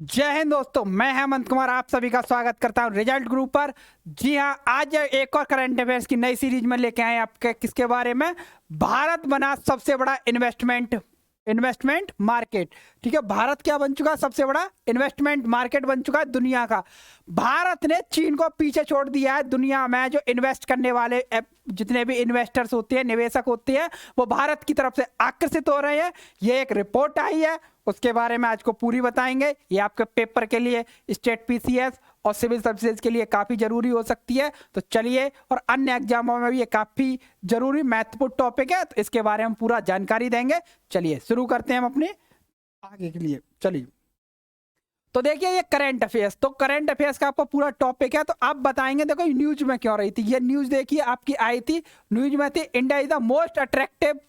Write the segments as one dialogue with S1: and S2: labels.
S1: जय हिंद दोस्तों, मैं हेमंत कुमार आप सभी का स्वागत करता हूं रिजल्ट ग्रुप पर। जी हां, आज एक और करंट अफेयर्स की नई सीरीज में लेके आए आपके किसके बारे में। भारत बना सबसे बड़ा इन्वेस्टमेंट मार्केट। ठीक है, भारत क्या बन चुका है? सबसे बड़ा इन्वेस्टमेंट मार्केट बन चुका है दुनिया का। भारत ने चीन को पीछे छोड़ दिया है दुनिया में। जो इन्वेस्ट करने वाले जितने भी इन्वेस्टर्स होते हैं, निवेशक होते हैं, वो भारत की तरफ से आकर्षित हो रहे हैं। ये एक रिपोर्ट आई है, उसके बारे में आज को पूरी बताएंगे। ये आपके पेपर के लिए, स्टेट पीसीएस और सिविल सर्विसेज के लिए काफ़ी जरूरी हो सकती है। तो चलिए, और अन्य एग्जामों में भी ये काफ़ी जरूरी महत्वपूर्ण टॉपिक है, तो इसके बारे में पूरा जानकारी देंगे। चलिए शुरू करते हैं हम अपने आगे के लिए। चलिए, तो देखिए ये करंट अफेयर्स, तो करंट अफेयर्स का आपका पूरा टॉपिक है। तो आप बताएंगे देखो न्यूज में क्यों रही थी। ये न्यूज देखिए आपकी आई थी, न्यूज में थी India is the most attractive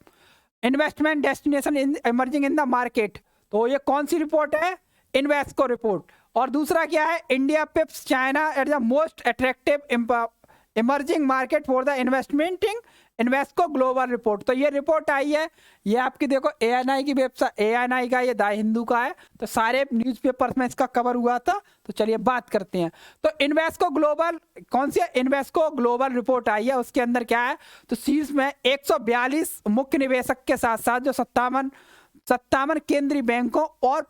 S1: investment destination in emerging in the market. तो ये कौन सी रिपोर्ट है? Invesco report. और दूसरा क्या है? India pips China at the most attractive emerging market for the investmenting Invesco global report. तो ये रिपोर्ट आई है, ये आपकी देखो एएनआई की वेबसाइट, एएनआई का, ये द हिंदू का है। तो सारे न्यूज़पेपर्स में इसका कवर हुआ था। तो चलिए बात करते हैं। तो इन्वेस्को ग्लोबल, कौन सी इन्वेस्को ग्लोबल रिपोर्ट आई है, उसके अंदर क्या है? तो शीर्ष में 142 मुख्य निवेशक के साथ साथ जो सत्तावन केंद्रीय बैंकों और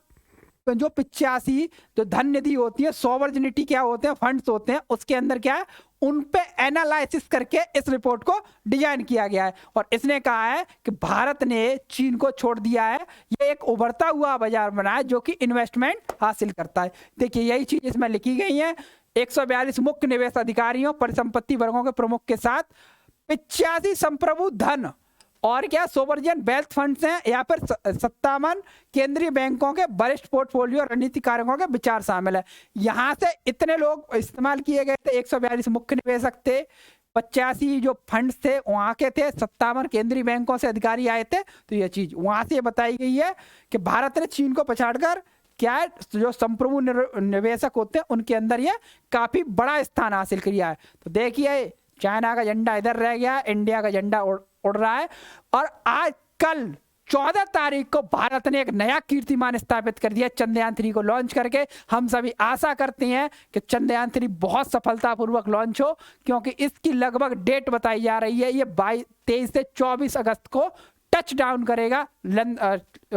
S1: जो 85 जो धन निधि होती है, सॉवरेनिटी क्या होते हैं, फंड्स होते हैं, उसके अंदर क्या है, उन पे एनालिसिस करके इस रिपोर्ट को डिजाइन किया गया है। और इसने कहा है कि भारत ने चीन को छोड़ दिया है। ये एक उभरता हुआ बाजार बना है जो कि इन्वेस्टमेंट हासिल करता है। देखिए यही चीज इसमें लिखी गई है। 142 मुख्य निवेश अधिकारियों, परिसंपत्ति वर्गों के प्रमुख के साथ 85 संप्रभु धन और क्या सोवरजन वेल्थ फंड्स हैं, या फिर 57 केंद्रीय बैंकों के वरिष्ठ पोर्टफोलियो रणनीतिकारकों के विचार शामिल है। यहां से इतने लोग इस्तेमाल किए गए थे। 142 मुख्य निवेशक थे, 85 जो फंड्स थे वहां के थे, 57 केंद्रीय बैंकों से अधिकारी आए थे। तो ये चीज वहां से बताई गई है कि भारत ने चीन को पछाड़कर क्या है, जो संप्रभु निवेशक होते हैं उनके अंदर ये काफी बड़ा स्थान हासिल किया है। तो देखिए चाइना का झंडा इधर रह गया, इंडिया का झंडा उड़ रहा है। और आज कल 14 तारीख को भारत ने एक नया कीर्तिमान स्थापित कर दिया चंद्रयान 3 को लॉन्च करके। हम सभी आशा करते हैं कि चंद्रयान 3 बहुत सफलतापूर्वक लॉन्च हो, क्योंकि इसकी लगभग डेट बताई जा रही है, ये 23 से 24 अगस्त को टच डाउन करेगा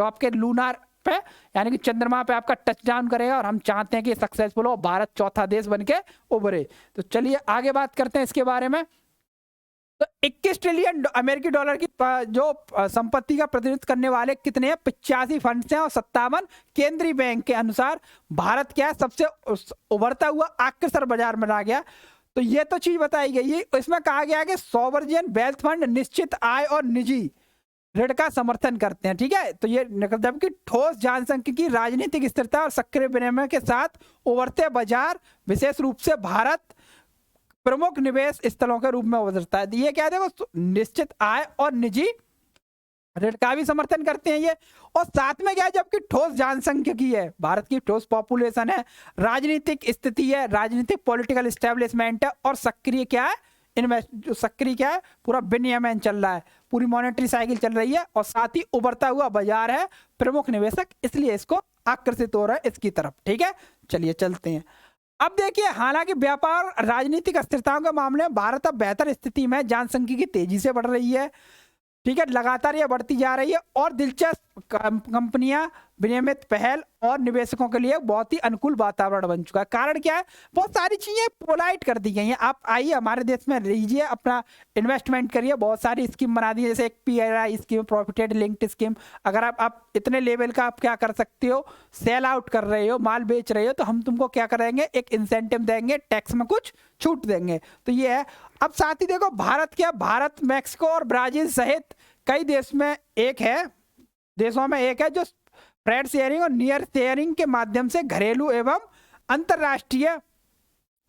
S1: आपके लूनार पे, यानी कि चंद्रमा पे आपका टच डाउन करेगा। और हम चाहते हैं कि सक्सेसफुल हो, भारत चौथा देश बन के उभरे। तो चलिए आगे बात करते हैं इसके बारे में। तो 21 ट्रिलियन अमेरिकी डॉलर की जो संपत्ति का प्रतिनिधित्व करने वाले कितने हैं? 85 फंड्स हैं और 57 केंद्रीय बैंक के अनुसार भारत क्या है, सबसे उभरता हुआ आकर्षक बाजार बना गया। तो ये तो चीज बताई गई है। इसमें कहा गया है कि सॉवरेन वेल्थ फंड निश्चित आय और निजी ऋण का समर्थन करते हैं। ठीक है, तो ये जबकि ठोस जनसांख्यिकी, राजनीतिक स्थिरता और सक्रिय विनिमय के साथ उभरते बाजार विशेष रूप से भारत प्रमुख निवेश स्थलों के रूप में उभरता है। ये क्या देखो, निश्चित आय और निजी ऋण का भी समर्थन करते हैं ये। और साथ में क्या है, जबकि ठोस जनसांख्यिकी है, भारत की ठोस पॉपुलेशन है, राजनीतिक स्थिति है, राजनीतिक पॉलिटिकल एस्टेब्लिशमेंट है, और सक्रिय क्या है, जो सक्रिय क्या है, पूरा विनियमन चल रहा है, पूरी मॉनेटरी साइकिल चल रही है, और साथ ही उभरता हुआ बाजार है, प्रमुख निवेशक इसलिए इसको आकर्षित हो रहा है इसकी तरफ। ठीक है, चलिए चलते हैं। अब देखिए, हालांकि व्यापार राजनीतिक अस्थिरताओं के मामले में भारत अब बेहतर स्थिति में, जनसंख्या तेजी से बढ़ रही है। ठीक है, लगातार ये बढ़ती जा रही है, और दिलचस्प कंपनियां, विनियमित पहल और निवेशकों के लिए बहुत ही अनुकूल वातावरण बन चुका है। कारण क्या है, बहुत सारी चीजें पोलाइट कर दी गई हैं। आप आइए हमारे देश में रहिए, अपना इन्वेस्टमेंट करिए, बहुत सारी स्कीम बना दी है, जैसे एक PLI scheme, profited linked scheme. अगर आप इतने लेवल का आप क्या कर सकते हो, सेल आउट कर रहे हो, माल बेच रहे हो, तो हम तुमको क्या करेंगे, एक इंसेंटिव देंगे, टैक्स में कुछ छूट देंगे। तो ये है। अब साथ ही देखो, भारत मैक्सिको और ब्राजील सहित कई देशों में एक है जो फ्रेड शेयरिंग और नियर शेयरिंग के माध्यम से घरेलू एवं अंतरराष्ट्रीय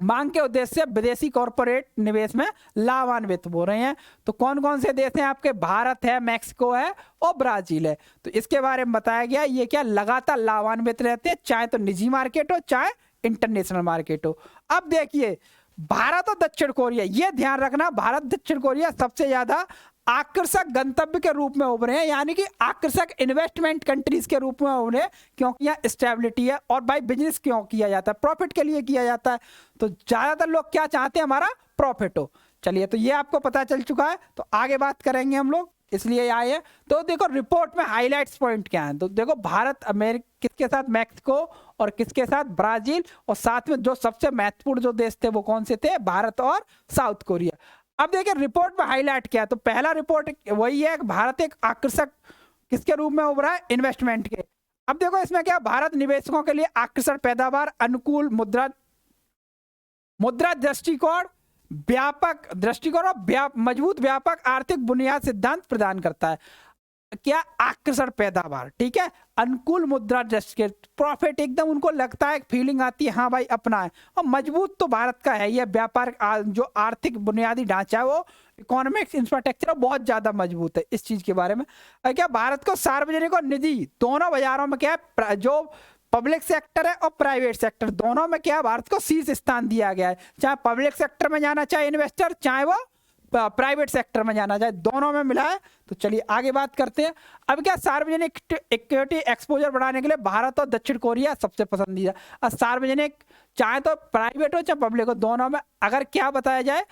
S1: मांग के उद्देश्य से विदेशी कॉरपोरेट निवेश में लाभान्वित हो रहे हैं। तो कौन कौन से देश हैं आपके? भारत है, मैक्सिको है और ब्राजील है। तो इसके बारे में बताया गया, ये क्या लगातार लाभान्वित रहते हैं, चाहे तो निजी मार्केट हो चाहे इंटरनेशनल मार्केट हो। अब देखिए, भारत और दक्षिण कोरिया, ये ध्यान रखना, भारत दक्षिण कोरिया सबसे ज्यादा आकर्षक गंतव्य के रूप में उभरे हैं, यानी कि आकर्षक इन्वेस्टमेंट कंट्रीज के रूप में उभरे हैं, क्योंकि यहाँ स्टेबिलिटी है। और भाई बिजनेस क्यों किया जाता है? प्रॉफिट के लिए किया जाता है। तो ज्यादातर लोग क्या चाहते हैं? हमारा प्रॉफिट हो। चलिए, तो ये आपको पता चल चुका है, तो आगे बात करेंगे हम लोग, इसलिए आए हैं। तो देखो रिपोर्ट में हाईलाइट्स पॉइंट क्या है, तो देखो भारत अमेरिका किसके साथ, मैक्सिको और किसके साथ, ब्राजील, और साथ में जो सबसे महत्वपूर्ण जो देश थे वो कौन से थे? भारत और साउथ कोरिया। अब देखिए रिपोर्ट में हाईलाइट क्या है, तो पहला रिपोर्ट वही है कि भारत एक आकर्षक किसके रूप में उभरा है? इन्वेस्टमेंट के। अब देखो इसमें क्या, भारत निवेशकों के लिए आकर्षक पैदावार, अनुकूल मुद्रा दृष्टिकोण, व्यापक दृष्टिकोण और मजबूत व्यापक आर्थिक बुनियाद सिद्धांत प्रदान करता है। क्या? आकर्षण पैदावार, ठीक है, अनुकूल मुद्रा दृष्टि, प्रॉफिट एकदम उनको लगता है, फीलिंग आती है हाँ भाई अपना है। और मजबूत तो भारत का है, यह व्यापार जो आर्थिक बुनियादी ढांचा है वो इकोनॉमिक्स इंफ्रास्ट्रक्चर बहुत ज्यादा मजबूत है। इस चीज के बारे में क्या, भारत को सार्वजनिक और निजी दोनों बाजारों में क्या है, जो पब्लिक सेक्टर है और प्राइवेट सेक्टर दोनों में क्या, भारत को शीर्ष स्थान दिया गया है। चाहे पब्लिक सेक्टर में जाना चाहे इन्वेस्टर, चाहे वो प्राइवेट सेक्टर में जाना चाहे, दोनों में मिला है। तो चलिए आगे बात करते हैं। अब क्या, सार्वजनिक इक्विटी एक्सपोजर बढ़ाने के लिए भारत और दक्षिण कोरिया सबसे पसंदीदा। और सार्वजनिक चाहे तो प्राइवेट हो चाहे पब्लिक हो, दोनों में अगर क्या बताया जाए,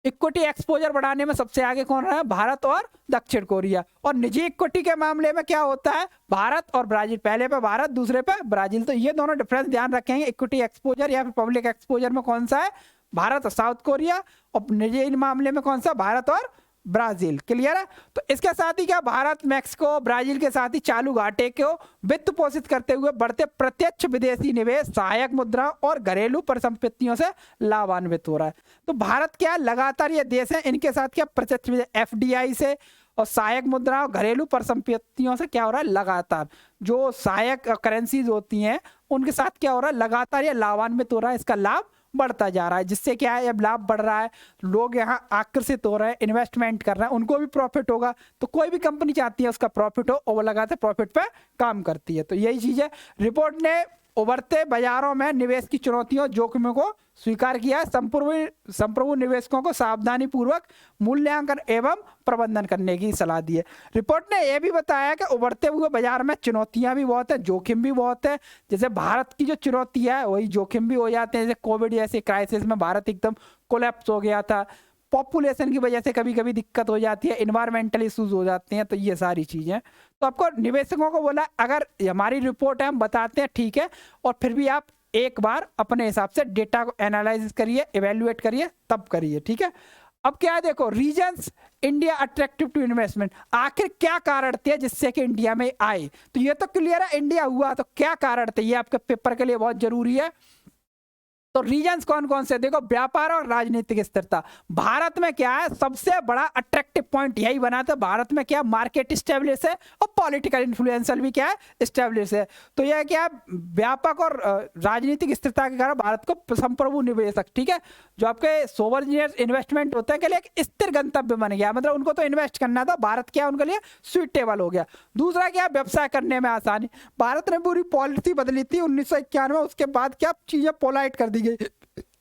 S1: इक्विटी एक्सपोजर बढ़ाने में सबसे आगे कौन रहा है? भारत और दक्षिण कोरिया। और निजी इक्विटी के मामले में क्या होता है? भारत और ब्राजील, पहले पे भारत दूसरे पे ब्राजील। तो ये दोनों डिफरेंस ध्यान रखेंगे, इक्विटी एक्सपोजर या फिर पब्लिक एक्सपोजर में कौन सा है? भारत और साउथ कोरिया, और निजी मामले में कौन सा? भारत और ब्राजील। क्लियर है? तो इसके साथ ही क्या, भारत मैक्सिको ब्राजील के साथ ही चालू घाटे को वित्त पोषित करते हुए बढ़ते प्रत्यक्ष विदेशी निवेश, सहायक मुद्रा और घरेलू परिसंपत्तियों से लाभान्वित हो रहा है। तो भारत क्या, लगातार ये देश है, इनके साथ क्या प्रत्यक्ष एफडीआई से और सहायक मुद्रा और घरेलू परिसंपत्तियों से क्या हो रहा है? लगातार जो सहायक करेंसीज होती हैं उनके साथ क्या हो रहा है? लगातार ये लाभान्वित हो रहा है, इसका लाभ बढ़ता जा रहा है, जिससे क्या है, अब लाभ बढ़ रहा है, लोग यहाँ आकर्षित हो रहे हैं, इन्वेस्टमेंट कर रहे हैं, उनको भी प्रॉफिट होगा। तो कोई भी कंपनी चाहती है उसका प्रॉफिट हो, और वो लगातार प्रॉफिट पे काम करती है। तो यही चीज है। रिपोर्ट ने उभरते बाजारों में निवेश की चुनौतियों जोखिमों को स्वीकार किया है। संप्रभु निवेशकों को सावधानी पूर्वक मूल्यांकन एवं प्रबंधन करने की सलाह दी है। रिपोर्ट ने यह भी बताया कि उभरते हुए बाजार में चुनौतियां भी बहुत है, जोखिम भी बहुत है। जैसे भारत की जो चुनौती है वही जोखिम भी हो जाते हैं। जैसे कोविड जैसे क्राइसिस में भारत एकदम कोलैप्स हो गया था, पॉपुलेशन की वजह से कभी कभी दिक्कत हो जाती है, इन्वायरमेंटल इश्यूज हो जाते हैं। तो ये सारी चीज़ें तो आपको निवेशकों को बोला, अगर हमारी रिपोर्ट है हम बताते हैं ठीक है, और फिर भी आप एक बार अपने हिसाब से डेटा को एनालाइज करिए, इवेल्युएट करिए, तब करिए, ठीक है। अब क्या है, देखो reasons India attractive to investment, आखिर क्या कारण थे जिससे कि इंडिया में आए? तो ये तो क्लियर है, इंडिया हुआ, तो क्या कारण थे ये आपके पेपर के लिए बहुत जरूरी है। तो रीजन्स कौन कौन से? देखो, व्यापार और राजनीतिक स्थिरता। भारत में क्या है, सबसे बड़ा अट्रैक्टिव पॉइंट यही बना था, भारत में क्या, मार्केट स्टेब्लिश है और पॉलिटिकल इन्फ्लुएंसल भी क्या है, स्टेब्लिश है। तो यह क्या, व्यापक और राजनीतिक स्थिरता के कारण भारत को संप्रभु निवेशक, ठीक है, जो आपके सोवरनियर इन्वेस्टमेंट होते हैं के लिए एक स्थिर गंतव्य बन गया, मतलब उनको तो इन्वेस्ट करना था, भारत क्या उनके लिए सुइटेबल हो गया। दूसरा क्या, व्यवसाय करने में आसानी। भारत ने पूरी पॉलिसी बदली थी 1991, उसके बाद क्या चीजें पोलाइट कर दी गई।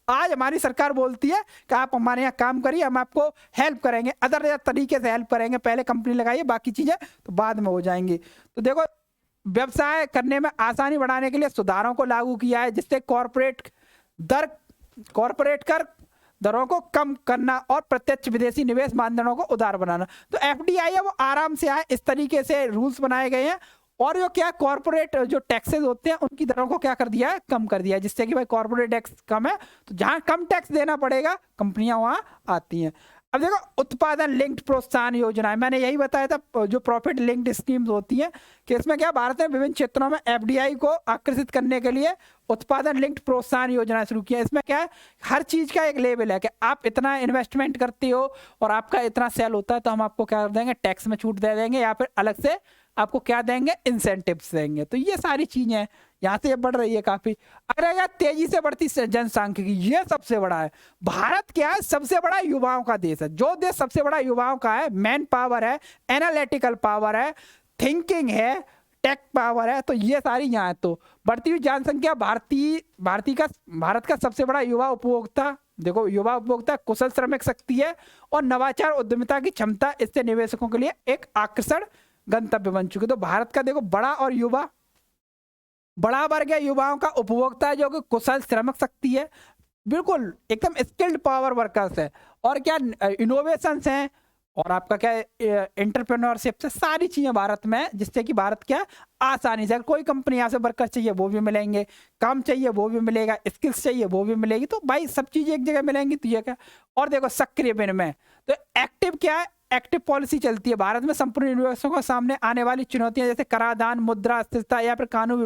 S1: आज हमारी सरकार बोलती है कि आप हमारे यहाँ काम करिए, हम आपको हेल्प करेंगे, अदर तरीके से हेल्प करेंगे, पहले कंपनी लगाइए, बाकी चीजें तो बाद में हो जाएंगी। तो देखो, व्यवसाय करने में आसानी बढ़ाने के लिए सुधारों को लागू किया है, जिससे कॉरपोरेट कर दरों को कम करना और प्रत्यक्ष विदेशी निवेश मानदंडों को उदार बनाना। तो एफडीआई है वो आराम से आए, इस तरीके से रूल्स बनाए गए हैं। और जो क्या, कॉर्पोरेट जो टैक्सेस होते हैं उनकी दरों को क्या कर दिया है, कम कर दिया है, जिससे कि भाई कॉर्पोरेट टैक्स कम है, तो जहां कम टैक्स देना पड़ेगा कंपनियां वहां आती हैं। अब देखो, उत्पादन लिंक्ड प्रोत्साहन योजना, मैंने यही बताया था, जो प्रॉफिट लिंक्ड स्कीम्स होती हैं कि इसमें क्या, भारत ने विभिन्न क्षेत्रों में एफडीआई को आकर्षित करने के लिए उत्पादन लिंक्ड प्रोत्साहन योजना शुरू किया। इसमें क्या है, हर चीज का एक लेवल है कि आप इतना इन्वेस्टमेंट करते हो और आपका इतना सेल होता है, तो हम आपको क्या कर देंगे, टैक्स में छूट दे देंगे, या फिर अलग से आपको क्या देंगे, इंसेंटिव्स देंगे। तो ये सारी चीजें हैं, यहाँ से ये बढ़ रही है काफी। अगर यह तेजी से बढ़ती जनसांख्यिकी, ये सबसे बड़ा है। भारत क्या है, सबसे बड़ा युवाओं का देश है। जो देश सबसे बड़ा युवाओं का है, मैन पावर है, एनालिटिकल पावर है, थिंकिंग है, टेक पावर है, तो ये सारी यहाँ है। तो बढ़ती हुई जनसंख्या, भारत का सबसे बड़ा युवा उपभोक्ता देखो युवा उपभोक्ता कुशल श्रमिक शक्ति है और नवाचार उद्यमिता की क्षमता इससे निवेशकों के लिए एक आकर्षण गंतव्य बन चुकी है। तो भारत का देखो बड़ा वर्ग है युवाओं का उपभोक्ता है जो कि कुशल श्रमिक शक्ति है, बिल्कुल एकदम स्किल्ड पावर वर्कर्स है, और क्या इनोवेशंस हैं और आपका क्या एंटरप्रेन्योरशिप से सारी चीजें भारत में है, जिससे कि भारत क्या आसानी से कोई कंपनी यहाँ से वर्कर चाहिए वो भी मिलेंगे, काम चाहिए वो भी मिलेगा, स्किल्स चाहिए वो भी मिलेगी, तो भाई सब चीजें एक जगह मिलेंगी तो ये क्या। और देखो सक्रिय विनिमय, तो एक्टिव क्या है, एक्टिव पॉलिसी चलती है भारत में संपूर्ण निवेशकों के सामने आने वाली चुनौतियां जैसे कराधान, मुद्रा अस्थिरता या फिर कानूनी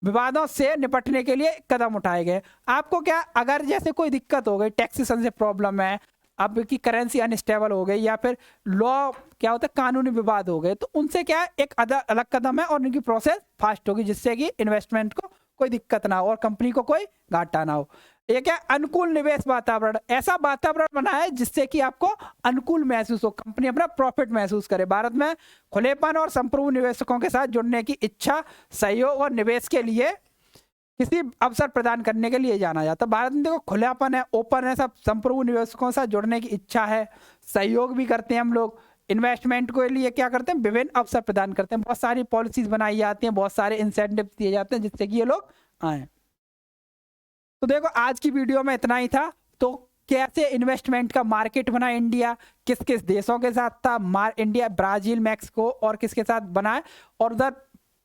S1: विवादों से निपटने के लिए कदम उठाए गए। आपको क्या अगर जैसे कोई दिक्कत हो गई, टैक्सेशन से प्रॉब्लम है, आपकी करेंसी अनस्टेबल हो गई, या फिर लॉ क्या होता है कानूनी विवाद हो गए, तो उनसे क्या है एक अलग कदम है और उनकी प्रोसेस फास्ट होगी, जिससे कि इन्वेस्टमेंट को कोई दिक्कत ना हो और कंपनी को कोई घाटा ना हो। ये क्या अनुकूल निवेश वातावरण, ऐसा वातावरण बनाए जिससे कि आपको अनुकूल महसूस हो, कंपनी अपना प्रॉफिट महसूस करे। भारत में खुलेपन और संप्रभु निवेशकों के साथ जुड़ने की इच्छा, सहयोग और निवेश के लिए किसी अवसर प्रदान करने के लिए जाना जाता है। भारत में देखो खुलापन है, ओपन है, सब संप्रभु निवेशकों के साथ जुड़ने की इच्छा है, सहयोग भी करते हैं हम लोग, इन्वेस्टमेंट के लिए क्या करते हैं विभिन्न अवसर प्रदान करते हैं, बहुत सारी पॉलिसीज बनाई जाती हैं, बहुत सारे इंसेंटिव दिए जाते हैं जिससे कि ये लोग आए। तो देखो आज की वीडियो में इतना ही था। तो कैसे इन्वेस्टमेंट का मार्केट बना इंडिया, किस किस देशों के साथ था इंडिया, ब्राजील, मैक्सिको और किसके साथ बना है, और उधर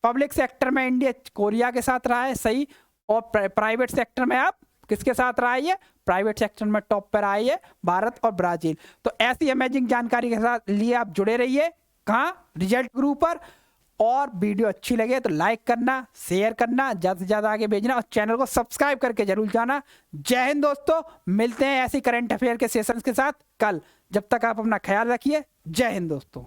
S1: पब्लिक सेक्टर में इंडिया कोरिया के साथ रहा है सही, और प्राइवेट सेक्टर में आप किसके साथ रहा है, प्राइवेट सेक्टर में टॉप पर आए है भारत और ब्राजील। तो ऐसी अमेजिंग जानकारी के साथ लिए आप जुड़े रहिए कहाँ, रिजल्ट ग्रुप पर। और वीडियो अच्छी लगे तो लाइक करना, शेयर करना, ज़्यादा से ज़्यादा आगे भेजना और चैनल को सब्सक्राइब करके जरूर जाना। जय हिंद दोस्तों, मिलते हैं ऐसी करंट अफेयर के सेशंस के साथ कल। जब तक आप अपना ख्याल रखिए। जय हिंद दोस्तों।